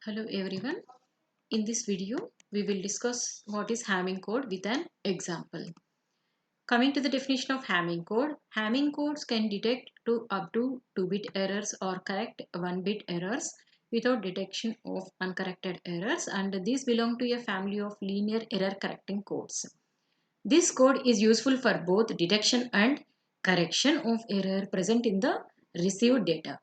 Hello everyone. In this video, we will discuss what is Hamming code with an example. Coming to the definition of Hamming code, Hamming codes can detect up to 2-bit errors or correct 1-bit errors without detection of uncorrected errors, and these belong to a family of linear error correcting codes. This code is useful for both detection and correction of error present in the received data.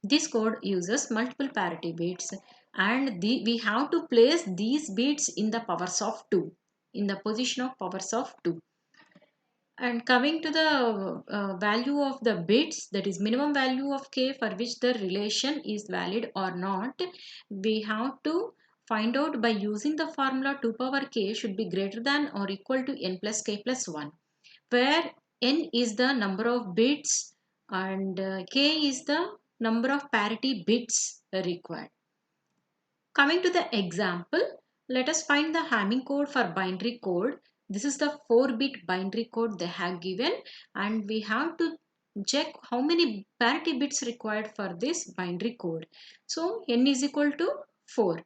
This code uses multiple parity bits, and we have to place these bits in the powers of 2, in the position of powers of 2. And coming to the value of the bits, that is minimum value of k for which the relation is valid or not, we have to find out by using the formula 2 power k should be greater than or equal to n plus k plus 1, where n is the number of bits and k is the number of parity bits required. Coming to the example, let us find the Hamming code for binary code. This is the 4-bit binary code they have given, and we have to check how many parity bits required for this binary code. So n is equal to 4.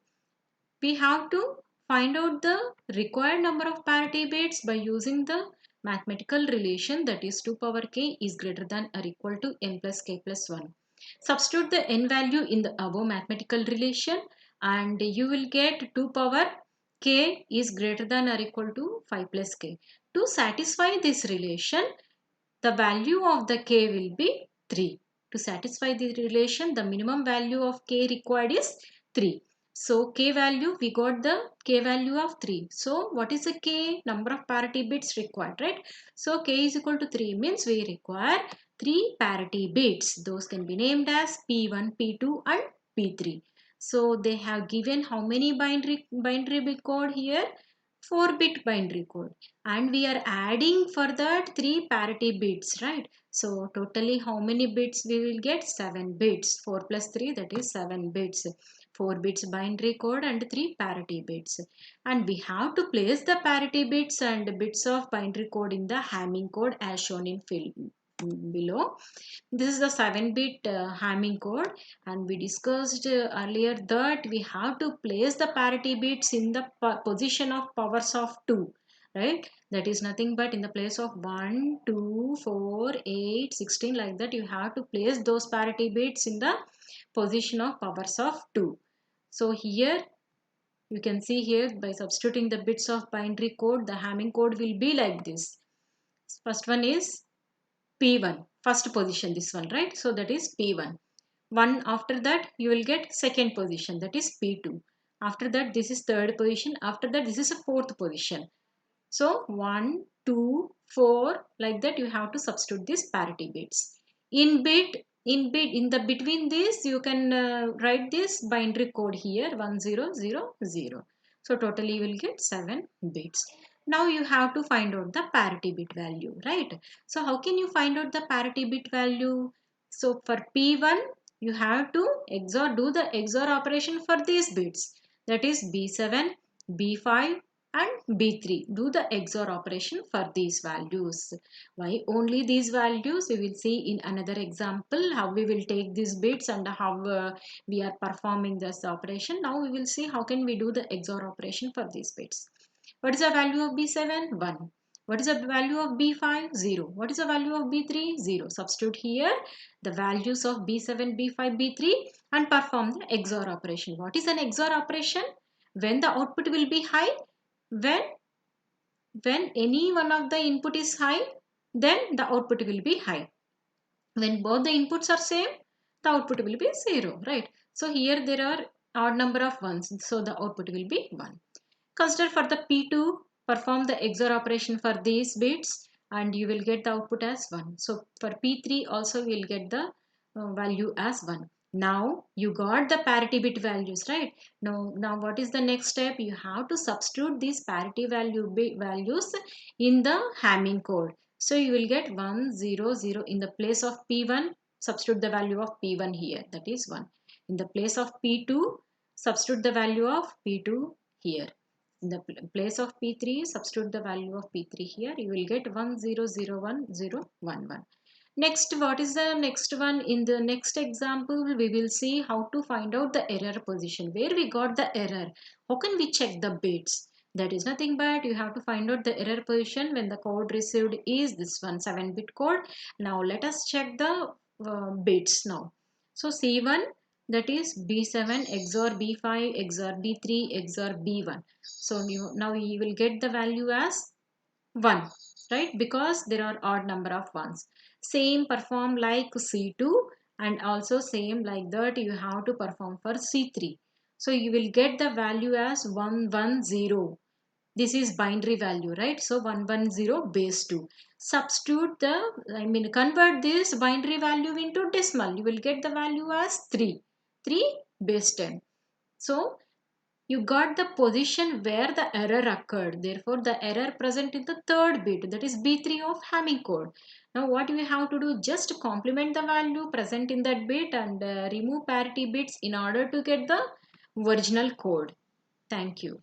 We have to find out the required number of parity bits by using the mathematical relation, that is 2 power k is greater than or equal to n plus k plus 1. Substitute the n value in the above mathematical relation and you will get 2 power k is greater than or equal to 5 plus k. To satisfy this relation, the value of the k will be 3. To satisfy the relation, the minimum value of k required is 3. So k value, we got the k value of 3. So what is the k? Number of parity bits required, right? So k is equal to 3 means we require 3 parity bits. Those can be named as P1, P2 and P3. So they have given how many binary bit code here? 4-bit binary code, and we are adding for that 3 parity bits, right? So totally how many bits we will get? 7 bits. 4 plus 3, that is 7 bits. 4 bits binary code and 3 parity bits, and we have to place the parity bits and bits of binary code in the Hamming code as shown in film below. This is the 7-bit Hamming code, and we discussed earlier that we have to place the parity bits in the position of powers of 2, right? That is nothing but in the place of 1, 2, 4, 8, 16, like that you have to place those parity bits in the position of powers of 2. So here you can see here by substituting the bits of binary code, the Hamming code will be like this. First one is P1, first position, this one, right? So that is P1. One after that you will get second position, that is P2. After that this is third position. After that this is a fourth position. So 1, 2, 4, like that you have to substitute these parity bits. In the between this you can write this binary code here 1000. So totally you will get 7 bits. Now you have to find out the parity bit value, right? So how can you find out the parity bit value? So for P1 you have to do the XOR operation for these bits, that is B7, B5 and B3. Do the XOR operation for these values. Why only these values? We will see in another example how we will take these bits and how we are performing this operation. Now we will see how can we do the XOR operation for these bits. What is the value of B7? 1. What is the value of B5? 0. What is the value of B3? 0. Substitute here the values of B7, B5, B3 and perform the XOR operation. What is an XOR operation? When the output will be high, when any one of the input is high, then the output will be high. When both the inputs are same, the output will be 0, right? So here there are odd number of ones, so the output will be 1. Consider for the P2, perform the XOR operation for these bits and you will get the output as 1. So for P3 also we will get the value as 1. Now you got the parity bit values, right? Now what is the next step? You have to substitute these parity values in the Hamming code. So you will get 1, 0, 0 in the place of P1. Substitute the value of P1 here, that is 1. In the place of P2, substitute the value of P2 here. In the place of P3, substitute the value of P3 here. You will get 1, 0, 0, 1, 0, 1, 1. Next, what is the next one? In the next example, we will see how to find out the error position, where we got the error. How can we check the bits? That is nothing but you have to find out the error position when the code received is this one 7-bit code. Now let us check the bits now. So C1, that is B7 XOR B5 XOR B3 XOR B1. So now you will get the value as 1, right? Because there are odd number of ones. Same perform like C2, and also same like that you have to perform for C3. So you will get the value as 110. This is binary value, right? So 110 base 2. Substitute convert this binary value into decimal. You will get the value as 3. 3 base 10. So you got the position where the error occurred. Therefore, the error present in the third bit, that is B3 of Hamming code. Now, what we have to do, just complement the value present in that bit and remove parity bits in order to get the original code. Thank you.